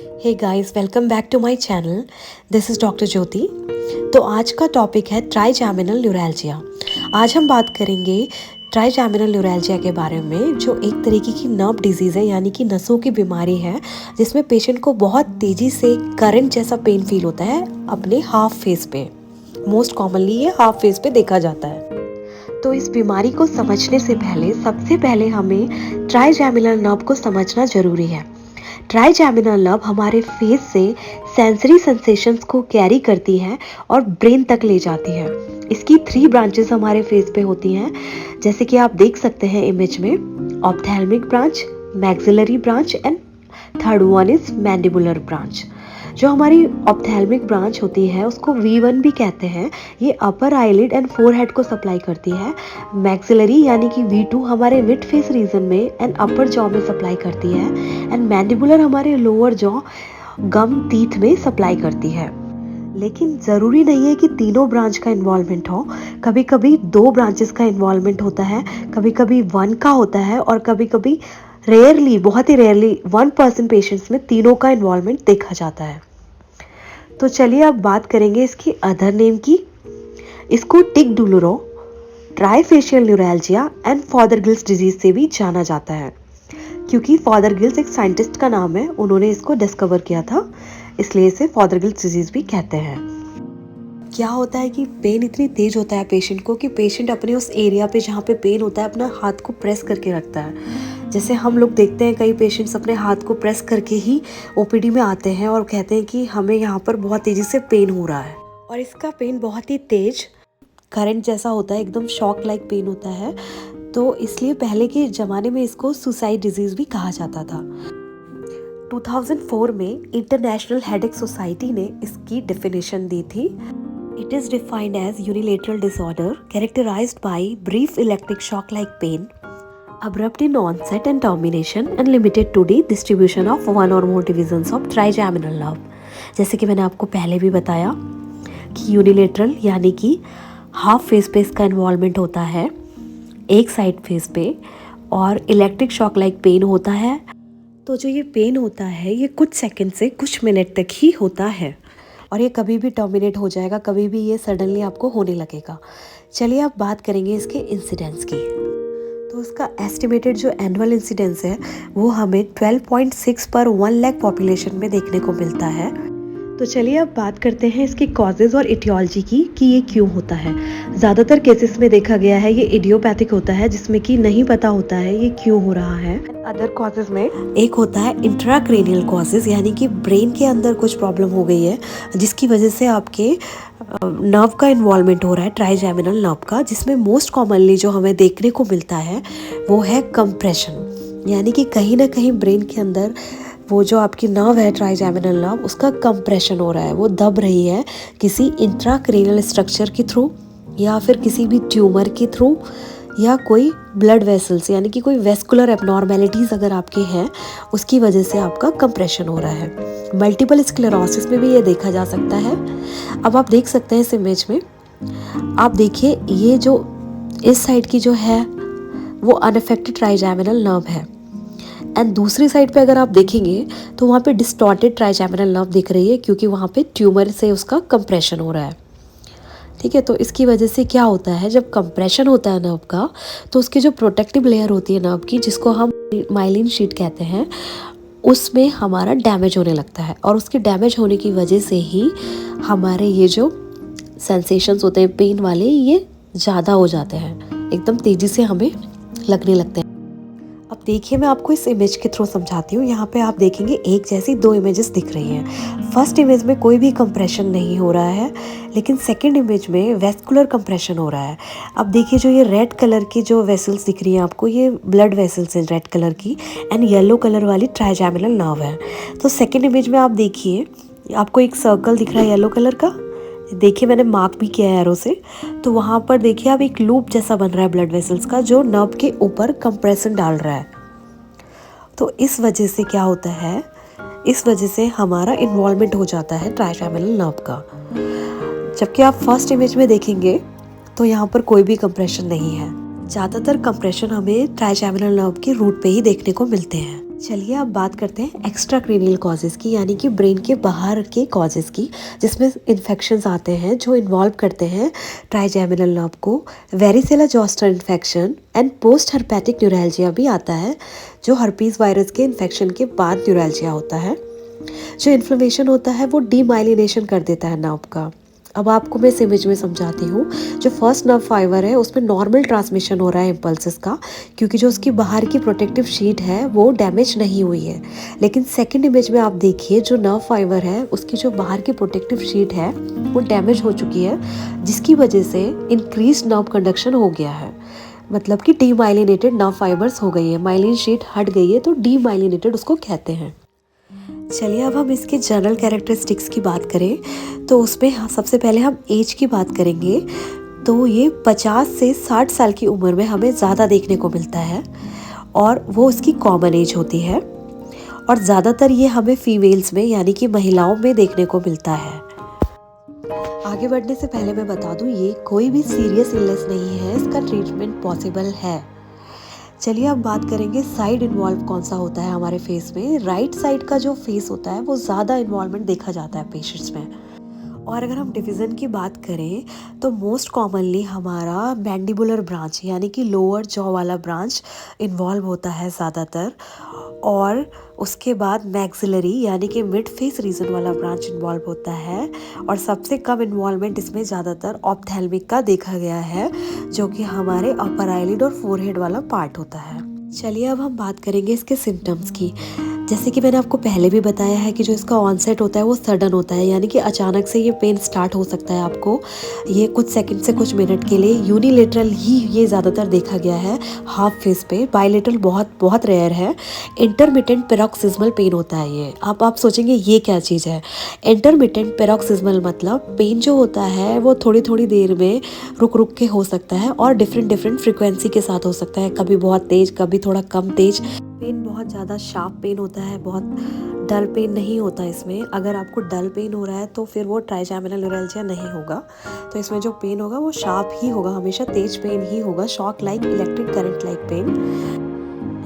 Hey guys, welcome back to my channel. This is doctor Jyoti. तो आज का topic है ट्राइजेमिनल न्यूरैल्जिया। आज हम बात करेंगे ट्राइजेमिनल न्यूरैल्जिया के बारे में, जो एक तरीके की नर्व डिजीज़ है, यानी कि नसों की बीमारी है, जिसमें पेशेंट को बहुत तेज़ी से करंट जैसा पेन फील होता है अपने हाफ फेस पे। मोस्ट कॉमनली ये हाफ फेस पे देखा जाता है। तो इस बीमारी को समझने से पहले सबसे पहले हमें ट्राइजेमिनल नर्व को समझना ज़रूरी है। ट्राइजेमिनल नर्व हमारे फेस से सेंसरी सेंसेशंस को कैरी करती है और ब्रेन तक ले जाती है। इसकी 3 ब्रांचेस हमारे फेस पे होती हैं, जैसे कि आप देख सकते हैं इमेज में। Ophthalmic branch, maxillary branch and third one is mandibular branch. जो हमारी ऑप्थेल्मिक ब्रांच होती है उसको V1 भी कहते हैं। ये अपर आईलिड एंड फोरहेड को सप्लाई करती है। मैक्सिलरी यानी कि V2 हमारे मिड फेस रीजन में एंड अपर जॉ में सप्लाई करती है एंड मैंडिबुलर हमारे लोअर जॉ गम टीथ में सप्लाई करती है। लेकिन ज़रूरी नहीं है कि तीनों ब्रांच का इन्वॉल्वमेंट हो। कभी कभी 2 ब्रांचेस का इन्वॉल्वमेंट होता है, कभी कभी 1 का होता है और कभी कभी रेयरली, बहुत ही रेयरली 1% पेशेंट्स में तीनों का इन्वॉल्वमेंट देखा जाता है। तो चलिए अब बात करेंगे इसकी अदर नेम की। इसको टिक डुलरो, ट्राइफेशियल न्यूरैल्जिया एंड फॉदरगिल्स डिजीज से भी जाना जाता है, क्योंकि फॉदरगिल्स एक साइंटिस्ट का नाम है, उन्होंने इसको डिस्कवर किया था, इसलिए इसे फॉदरगिल्स डिजीज भी कहते हैं। क्या होता है कि पेन इतनी तेज होता है पेशेंट को कि पेशेंट अपने उस एरिया पे जहाँ पे पेन होता है अपना हाथ को प्रेस करके रखता है। जैसे हम लोग देखते हैं कई पेशेंट्स अपने हाथ को प्रेस करके ही ओपीडी में आते हैं और कहते हैं कि हमें यहाँ पर बहुत तेज़ी से पेन हो रहा है, और इसका पेन बहुत ही तेज करंट जैसा होता है, एकदम शॉक लाइक पेन होता है। तो इसलिए पहले के ज़माने में इसको सुसाइड डिजीज़ भी कहा जाता था। 2004 में इंटरनेशनल हेडेक सोसाइटी ने इसकी डेफिनेशन दी थी। It is defined as unilateral disorder characterized by brief electric shock-like pain, abrupt in onset and termination, and limited to the distribution of one or more divisions of trigeminal nerve. जैसे कि मैंने आपको पहले भी बताया कि unilateral यानी कि हाफ फेस पे इसका इन्वॉल्वमेंट होता है, एक साइड फेस पे, और इलेक्ट्रिक शॉक लाइक पेन होता है। तो जो ये पेन होता है ये कुछ सेकंड से कुछ मिनट तक ही होता है, और ये कभी भी टर्मिनेट हो जाएगा, कभी भी ये सडनली आपको होने लगेगा। चलिए अब बात करेंगे इसके इंसिडेंस की। तो इसका एस्टिमेटेड जो एनुअल इंसिडेंस है वो हमें 12.6 पर 1 लाख पॉपुलेशन में देखने को मिलता है। तो चलिए अब बात करते हैं इसकी कॉजेज़ और इटियोलॉजी की कि ये क्यों होता है। ज़्यादातर केसेस में देखा गया है ये इडियोपैथिक होता है, जिसमें कि नहीं पता होता है ये क्यों हो रहा है। अदर कॉजेज़ में एक होता है इंट्राक्रेनियल कॉजेज़, यानी कि ब्रेन के अंदर कुछ प्रॉब्लम हो गई है जिसकी वजह से आपके नर्व का इन्वॉल्वमेंट हो रहा है, ट्राइजेमिनल नर्व का, जिसमें मोस्ट कॉमनली जो हमें देखने को मिलता है वो है कंप्रेशन। यानी कि कहीं ना कहीं ब्रेन के अंदर वो जो आपकी नर्व है ट्राइजेमिनल नर्व, उसका कंप्रेशन हो रहा है, वो दब रही है किसी इंट्राक्रेनियल स्ट्रक्चर के थ्रू या फिर किसी भी ट्यूमर के थ्रू, या कोई ब्लड वेसल्स यानी कि कोई वेस्कुलर एबनॉर्मेलिटीज़ अगर आपके हैं उसकी वजह से आपका कंप्रेशन हो रहा है। मल्टीपल स्क्लेरोसिस में भी ये देखा जा सकता है। अब आप देख सकते हैं इस इमेज में, आप देखिए ये जो इस साइड की जो है वो अनअफेक्टेड ट्राइजेमिनल नर्व है, एंड दूसरी साइड पे अगर आप देखेंगे तो वहाँ पे डिस्टॉर्टेड ट्राइजेमिनल नर्व दिख रही है, क्योंकि वहाँ पे ट्यूमर से उसका कंप्रेशन हो रहा है। ठीक है, तो इसकी वजह से क्या होता है, जब कंप्रेशन होता है नर्व का तो उसकी जो प्रोटेक्टिव लेयर होती है नर्व की, जिसको हम माइलिन शीट कहते हैं, उसमें हमारा डैमेज होने लगता है, और उसके डैमेज होने की वजह से ही हमारे ये जो सेंसेशंस होते हैं पेन वाले, ये ज़्यादा हो जाते हैं, एकदम तेज़ी से हमें लगने लगते हैं। अब देखिए मैं आपको इस इमेज के थ्रू समझाती हूँ। यहाँ पे आप देखेंगे एक जैसी 2 इमेजेस दिख रही हैं। फर्स्ट इमेज में कोई भी कंप्रेशन नहीं हो रहा है, लेकिन सेकंड इमेज में वेस्कुलर कंप्रेशन हो रहा है। अब देखिए जो ये रेड कलर की जो वेसल्स दिख रही हैं आपको, ये ब्लड वेसल्स हैं रेड कलर की, एंड येलो कलर वाली ट्राइजेमिनल नर्व है। तो सेकेंड इमेज में आप देखिए आपको एक सर्कल दिख रहा है येलो कलर का, देखिए मैंने मार्क भी किया है एरो से। तो वहाँ पर देखिए अब एक लूप जैसा बन रहा है ब्लड वेसल्स का, जो नर्व के ऊपर कंप्रेशन डाल रहा है। तो इस वजह से क्या होता है, इस वजह से हमारा इन्वॉल्वमेंट हो जाता है ट्राइजेमिनल नर्व का। जबकि आप फर्स्ट इमेज में देखेंगे तो यहाँ पर कोई भी कंप्रेशन नहीं है। ज़्यादातर कंप्रेशन हमें ट्राइजेमिनल नर्व के रूट पे ही देखने को मिलते हैं। चलिए अब बात करते हैं एक्स्ट्रा क्रेनियल कॉजेज़ की, यानी कि ब्रेन के बाहर के कॉजेज़ की, जिसमें इन्फेक्शंस आते हैं जो इन्वॉल्व करते हैं ट्राइजेमिनल नर्व को। Varicella zoster infection and post herpetic neuralgia भी आता है, जो हर्पीज़ वायरस के इन्फेक्शन के बाद न्यूरैल्जिया होता है। जो इन्फ्लेमेशन होता है वो डीमाइलिनेशन कर देता है नर्व का। अब आपको मैं इस इमेज में समझाती हूँ। जो फर्स्ट नर्व फाइबर है उसमें नॉर्मल ट्रांसमिशन हो रहा है इम्पल्सेस का, क्योंकि जो उसकी बाहर की प्रोटेक्टिव शीट है वो डैमेज नहीं हुई है। लेकिन सेकंड इमेज में आप देखिए, जो नर्व फाइबर है उसकी जो बाहर की प्रोटेक्टिव शीट है वो डैमेज हो चुकी है, जिसकी वजह से इंक्रीज नर्व कंडक्शन हो गया है। मतलब कि डीमाइलिनेटेड नर्व फाइबर्स हो गई है, माइलिन शीट हट गई है, तो डीमाइलिनेटेड उसको कहते हैं। चलिए अब हम इसके जनरल कैरेक्टरिस्टिक्स की बात करें तो उसमें सबसे पहले हम एज की बात करेंगे। तो ये 50 से 60 साल की उम्र में हमें ज़्यादा देखने को मिलता है, और वो इसकी कॉमन एज होती है, और ज़्यादातर ये हमें फीमेल्स में यानी कि महिलाओं में देखने को मिलता है। आगे बढ़ने से पहले मैं बता दूं, ये कोई भी सीरियस इलनेस नहीं है, इसका ट्रीटमेंट पॉसिबल है। चलिए अब बात करेंगे साइड इन्वॉल्व कौन सा होता है हमारे फेस में। राइट साइड का जो फेस होता है वो ज़्यादा इन्वॉल्वमेंट देखा जाता है पेशेंट्स में। और अगर हम डिवीज़न की बात करें तो मोस्ट कॉमनली हमारा मैंडिबुलर ब्रांच यानी कि लोअर जॉ वाला ब्रांच इन्वॉल्व होता है ज़्यादातर, और उसके बाद मैक्सिलरी यानी कि मिड फेस रीजन वाला ब्रांच इन्वॉल्व होता है, और सबसे कम इन्वॉल्वमेंट इसमें ज़्यादातर ऑप्थेल्मिक का देखा गया है, जो कि हमारे अपर आईलिड और फोरहेड वाला पार्ट होता है। चलिए अब हम बात करेंगे इसके सिम्टम्स की। जैसे कि मैंने आपको पहले भी बताया है कि जो इसका ऑनसेट होता है वो सडन होता है, यानी कि अचानक से ये पेन स्टार्ट हो सकता है आपको। ये कुछ सेकंड से कुछ मिनट के लिए यूनिलेटरल ही ये ज़्यादातर देखा गया है हाफ फेस पे, बायलेटरल बहुत बहुत रेयर है। इंटरमिटेंट पेरोक्सिज्मल पेन होता है ये। आप सोचेंगे ये क्या चीज़ है। इंटरमिटेंट पेरोक्सिज्मल मतलब पेन जो होता है वो थोड़ी थोड़ी देर में रुक रुक के हो सकता है, और डिफरेंट फ्रिक्वेंसी के साथ हो सकता है, कभी बहुत तेज़ कभी थोड़ा कम तेज़। पेन बहुत ज़्यादा शार्प पेन होता है, बहुत डल पेन नहीं होता इसमें। अगर आपको डल पेन हो रहा है तो फिर वो ट्राइजेमिनल न्यूरैल्जिया नहीं होगा। तो इसमें जो पेन होगा वो शार्प ही होगा, हमेशा तेज पेन ही होगा, shock like electric current like pain.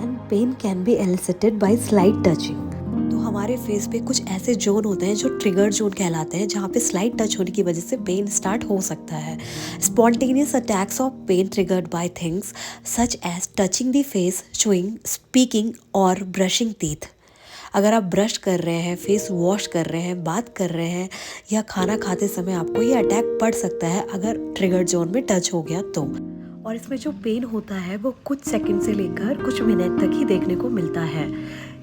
And pain can be elicited by slight touching. तो हमारे फेस पे कुछ ऐसे जोन होते हैं जो ट्रिगर जोन कहलाते हैं, जहाँ पे स्लाइट टच होने की वजह से पेन स्टार्ट हो सकता है। Spontaneous attacks of pain triggered by things such as touching the face, chewing, speaking और ब्रशिंग टीथ। अगर आप ब्रश कर रहे हैं, फेस वॉश कर रहे हैं, बात कर रहे हैं, या खाना खाते समय आपको ये अटैक पड़ सकता है अगर ट्रिगर जोन में टच हो गया तो। और इसमें जो पेन होता है वो कुछ सेकंड से लेकर कुछ मिनट तक ही देखने को मिलता है,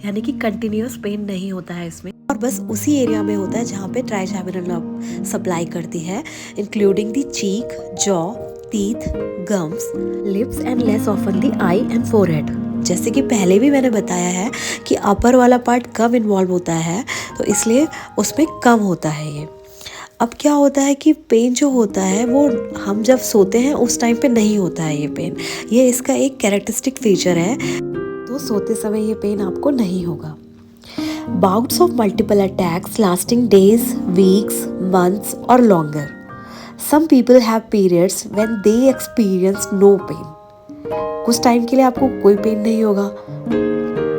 यानी कि कंटिन्यूअस पेन नहीं होता है इसमें, और बस उसी एरिया में होता है जहाँ पे ट्राइजेमिनल नर्व सप्लाई करती है, including the cheek, jaw, teeth, gums, lips and less often the I and forehead. जैसे कि पहले भी मैंने बताया है कि अपर वाला पार्ट कम इन्वॉल्व होता है, तो इसलिए उसमें कम होता है ये। अब क्या होता है कि पेन जो होता है वो हम जब सोते हैं उस टाइम पे नहीं होता है ये पेन। ये इसका एक कैरेक्टरिस्टिक फीचर है, तो सोते समय ये पेन आपको नहीं होगा। Bouts of multiple attacks lasting days, weeks, months और longer. Some people have periods when they experience no pain. कुछ टाइम के लिए आपको कोई पेन नहीं होगा,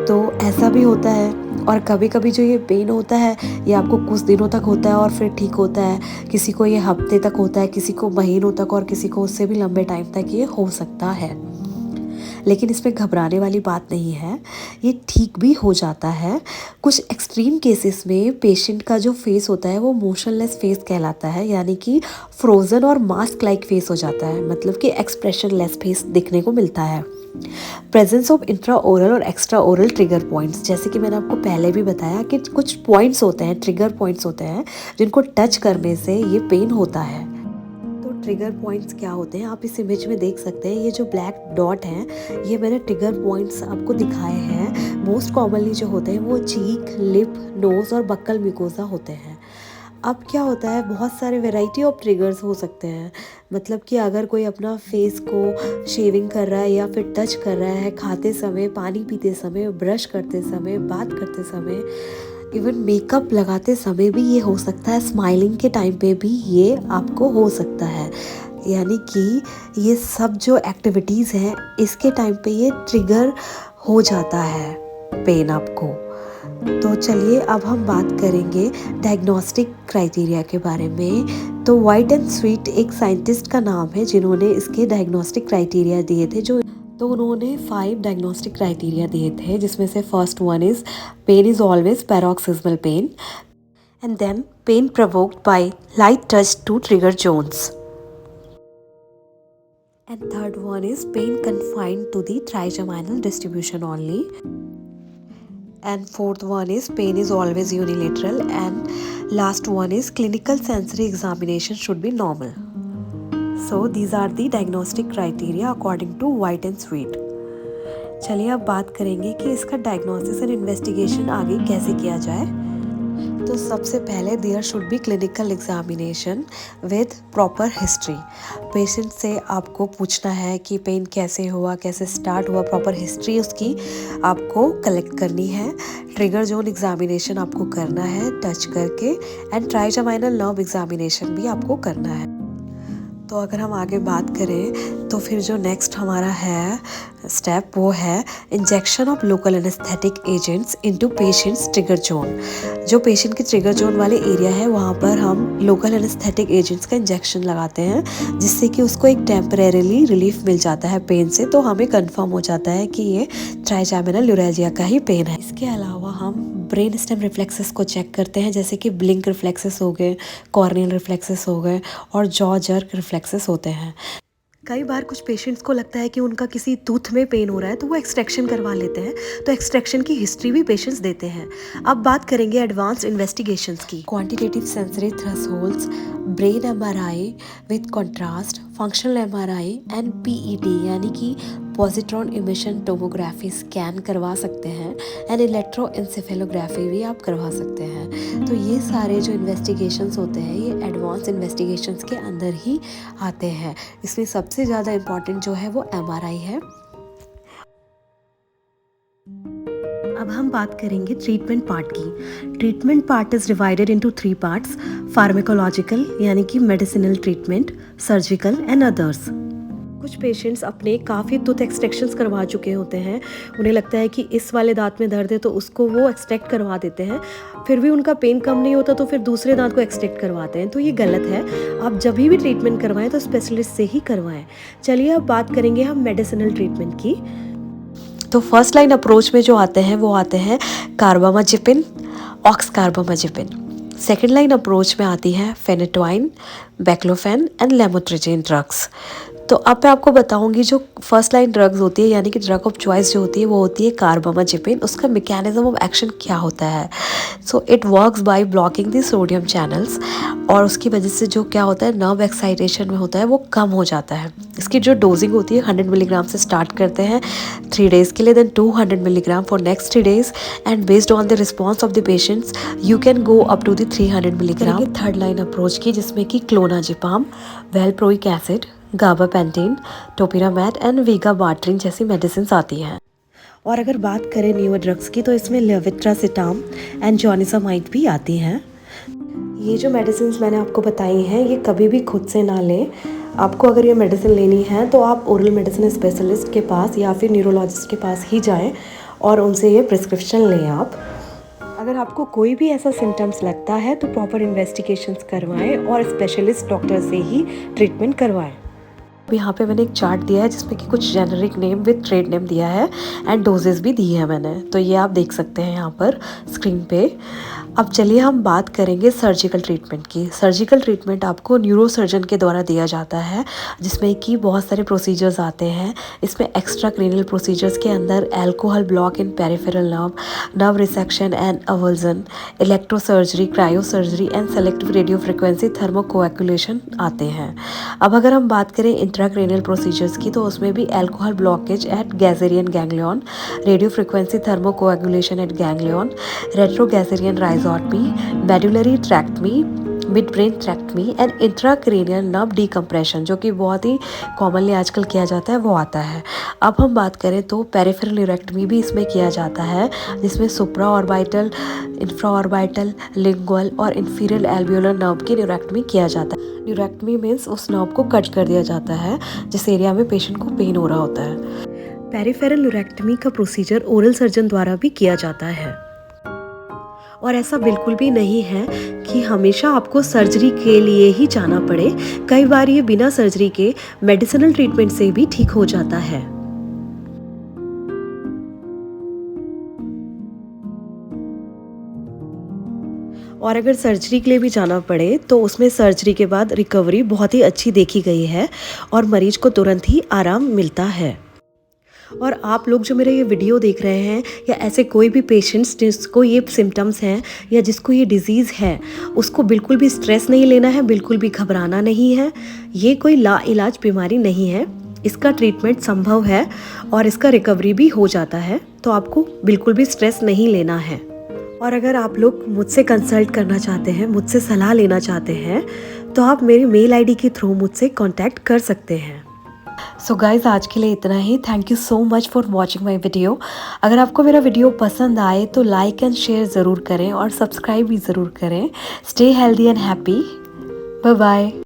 तो ऐसा भी होता है। और कभी कभी जो ये पेन होता है ये आपको कुछ दिनों तक होता है और फिर ठीक होता है। किसी को ये हफ्ते तक होता है, किसी को महीनों तक, और किसी को उससे भी लंबे टाइम तक ये हो सकता है। लेकिन इसमें घबराने वाली बात नहीं है, ये ठीक भी हो जाता है। कुछ एक्सट्रीम केसेस में पेशेंट का जो फेस होता है वो मोशनलेस फेस कहलाता है, यानी कि फ्रोजन और मास्क लाइक फेस हो जाता है, मतलब कि एक्सप्रेशनलेस फेस दिखने को मिलता है। प्रेजेंस ऑफ इंट्रा ओरल और एक्स्ट्रा ओरल ट्रिगर पॉइंट्स, जैसे कि मैंने आपको पहले भी बताया कि कुछ पॉइंट्स होते हैं, ट्रिगर पॉइंट्स होते हैं, जिनको टच करने से ये पेन होता है। तो ट्रिगर पॉइंट्स क्या होते हैं आप इस इमेज में देख सकते हैं। ये जो ब्लैक डॉट हैं ये मैंने ट्रिगर पॉइंट्स आपको दिखाए हैं। मोस्ट कॉमनली जो होते हैं वो चीक, लिप, नोज और बक्कल म्यूकोसा होते हैं। अब क्या होता है, बहुत सारे वैरायटी ऑफ ट्रिगर्स हो सकते हैं। मतलब कि अगर कोई अपना फेस को शेविंग कर रहा है या फिर टच कर रहा है, खाते समय, पानी पीते समय, ब्रश करते समय, बात करते समय, इवन मेकअप लगाते समय भी ये हो सकता है, स्माइलिंग के टाइम पे भी ये आपको हो सकता है। यानी कि ये सब जो एक्टिविटीज़ हैं इसके टाइम पे ये ट्रिगर हो जाता है पेन आपको। तो चलिए अब हम बात करेंगे डायग्नोस्टिक क्राइटेरिया के बारे में। तो वाइट एंड स्वीट एक साइंटिस्ट का नाम है जिन्होंने इसके डायग्नोस्टिक क्राइटेरिया दिए थे। तो उन्होंने 5 डायग्नोस्टिक क्राइटेरिया दिए थे, जिसमें से first one is pain is always paroxysmal pain, and then pain provoked by light touch to trigger zones. And third one is pain confined to the trigeminal distribution only. And fourth one is pain is always unilateral. And last one is clinical sensory examination should be normal. So these are the diagnostic criteria according to White and Sweet. चलिए अब बात करेंगे कि इसका diagnosis and investigation आगे कैसे किया जाए। तो सबसे पहले there should be clinical examination with proper history. Patient से आपको पूछना है कि पेन कैसे हुआ, कैसे स्टार्ट हुआ, प्रॉपर हिस्ट्री उसकी आपको कलेक्ट करनी है। ट्रिगर जोन एग्जामिनेशन आपको करना है टच करके, एंड ट्राइजेमिनल नर्व एग्जामिनेशन भी आपको करना है। तो अगर हम आगे बात करें तो फिर जो नेक्स्ट हमारा है स्टेप वो है injection of local anaesthetic agents into patients trigger zone. जो पेशेंट के ट्रिगर जोन वाले एरिया है वहाँ पर हम लोकल एनेस्थेटिक एजेंट्स का इंजेक्शन लगाते हैं, जिससे कि उसको एक टेम्परेरीली रिलीफ मिल जाता है पेन से। तो हमें कंफर्म हो जाता है कि ये ट्राइजेमिनल न्यूरैल्जिया का ही पेन है। इसके अलावा हम ब्रेन स्टेम रिफ्लेक्सेस को चेक करते हैं, जैसे कि ब्लिंक रिफ्लेक्सेस हो गए, कॉर्नियल रिफ्लेक्सेस हो गए और जॉ जर्क रिफ्लेक्सेस होते हैं। कई बार कुछ पेशेंट्स को लगता है कि उनका किसी टूथ में पेन हो रहा है तो वो एक्सट्रैक्शन करवा लेते हैं, तो एक्सट्रैक्शन की हिस्ट्री भी पेशेंट्स देते हैं। अब बात करेंगे एडवांस इन्वेस्टिगेशंस की। Quantitative sensory thresholds, brain MRI with contrast, functional MRI and PET यानी कि पॉजिट्रॉन इमिशन टोमोग्राफी स्कैन करवा सकते हैं, एंड इलेक्ट्रोएंसेफेलोग्राफी भी आप करवा सकते हैं। तो ये सारे जो इन्वेस्टिगेशंस होते हैं ये एडवांस इन्वेस्टिगेशंस के अंदर ही आते हैं। इसमें सबसे ज़्यादा इम्पॉर्टेंट जो है वो एमआरआई है। अब हम बात करेंगे ट्रीटमेंट पार्ट की। Treatment part is divided into 3 parts, pharmacological यानी कि medicinal treatment, surgical and others. कुछ पेशेंट्स अपने काफ़ी टूथ एक्सट्रैक्शंस करवा चुके होते हैं, उन्हें लगता है कि इस वाले दांत में दर्द है तो उसको वो एक्सट्रैक्ट करवा देते हैं, फिर भी उनका पेन कम नहीं होता तो फिर दूसरे दांत को एक्सट्रैक्ट करवाते हैं। तो ये गलत है। आप जब भी ट्रीटमेंट करवाएं तो स्पेशलिस्ट से ही करवाएं। चलिए अब बात करेंगे हम मेडिसिनल ट्रीटमेंट की। तो फर्स्ट लाइन अप्रोच में जो आते हैं वो आते हैं कार्बामाजिपिन, ऑक्स कार्बामाजिपिन। सेकेंड लाइन अप्रोच में आती है फेनेटोइन, बैक्लोफेन एंड लेमोट्रिजिन ड्रग्स। तो अब मैं आपको बताऊंगी जो फर्स्ट लाइन ड्रग्स होती है यानी कि ड्रग ऑफ चॉइस जो होती है वो होती है कार्बामाजिपिन। उसका मैकेनिज्म ऑफ एक्शन क्या होता है? So it works by blocking the sodium channels, और उसकी वजह से जो क्या होता है नर्व एक्साइटेशन में होता है वो कम हो जाता है। इसकी जो डोजिंग होती है 100 मिलीग्राम से स्टार्ट करते हैं 3 डेज़ के लिए, then 200 milligram for next 3 days, and based on the response of the patients you can go up to the 300 milligram. Third line approach की जिसमें कि clonazepam, valproic acid, gabapentin, topiramate and vigabatrin जैसी medicine आती हैं। और अगर बात करें न्यूअर ड्रग्स की तो इसमें लेविट्रासिटाम एंड जॉनिसामाइड भी आती हैं। ये जो मेडिसिन मैंने आपको बताई हैं ये कभी भी खुद से ना लें। आपको अगर ये मेडिसिन लेनी है तो आप ओरल मेडिसिन स्पेशलिस्ट के पास या फिर न्यूरोलॉजिस्ट के पास ही जाएं और उनसे ये प्रिस्क्रिप्शन लें आप। अगर आपको कोई भी ऐसा सिम्टम्स लगता है तो प्रॉपर इन्वेस्टिगेशंस करवाएं और स्पेशलिस्ट डॉक्टर से ही ट्रीटमेंट करवाएं। यहाँ पे मैंने एक चार्ट दिया है जिसमें कि कुछ generic name with trade name दिया है एंड डोजेस भी दी है मैंने, तो ये आप देख सकते हैं यहाँ पर स्क्रीन पे। अब चलिए हम बात करेंगे सर्जिकल ट्रीटमेंट की। सर्जिकल ट्रीटमेंट आपको न्यूरोसर्जन के द्वारा दिया जाता है, जिसमें कि बहुत सारे प्रोसीजर्स आते हैं। इसमें एक्स्ट्रा क्रेनियल प्रोसीजर्स के अंदर alcohol block in peripheral nerve, nerve resection and avulsion, electrosurgery, cryosurgery and selective radio frequency thermocoagulation आते हैं। अब अगर हम बात करें इंट्राक्रेनियल प्रोसीजर्स की तो उसमें भी alcohol blockage at gasserian ganglion, radio frequency thermocoagulation at ganglion, retrogasserian rhizotomy, medullary tractotomy, mid brain tractotomy and intracranial nerve decompression, जो कि बहुत ही कॉमनली आजकल किया जाता है, वो आता है। अब हम बात करें तो पेरिफेरल न्यूरेक्टमी भी इसमें किया जाता है, जिसमें सुप्रा ऑर्बिटल, इंफ्रा ऑर्बिटल, लिंगुअल और इंफीरियर एल्वियोलर नर्व की न्यूरेक्टमी किया जाता है। न्यूरेक्टमी मीन्स उस नर्व को कट कर दिया जाता है जिस एरिया में पेशेंट को पेन हो रहा होता है। पेरिफेरल न्यूरेक्टमी का प्रोसीजर ओरल सर्जन द्वारा भी किया जाता है, और ऐसा बिल्कुल भी नहीं है कि हमेशा आपको सर्जरी के लिए ही जाना पड़े। कई बार ये बिना सर्जरी के मेडिसिनल ट्रीटमेंट से भी ठीक हो जाता है। और अगर सर्जरी के लिए भी जाना पड़े तो उसमें सर्जरी के बाद रिकवरी बहुत ही अच्छी देखी गई है और मरीज को तुरंत ही आराम मिलता है। और आप लोग जो मेरा ये वीडियो देख रहे हैं, या ऐसे कोई भी पेशेंट्स जिसको ये सिम्टम्स हैं या जिसको ये डिज़ीज़ है, उसको बिल्कुल भी स्ट्रेस नहीं लेना है, बिल्कुल भी घबराना नहीं है। ये कोई लाइलाज बीमारी नहीं है, इसका ट्रीटमेंट संभव है और इसका रिकवरी भी हो जाता है, तो आपको बिल्कुल भी स्ट्रेस नहीं लेना है। और अगर आप लोग मुझसे कंसल्ट करना चाहते हैं, मुझसे सलाह लेना चाहते हैं, तो आप मेरी मेल आईडी के थ्रू मुझसे कांटेक्ट कर सकते हैं। सो गाइज, आज के लिए इतना ही। Thank you so much for watching my video. अगर आपको मेरा वीडियो पसंद आए तो लाइक एंड शेयर ज़रूर करें और सब्सक्राइब भी ज़रूर करें। Stay healthy and happy. Bye bye.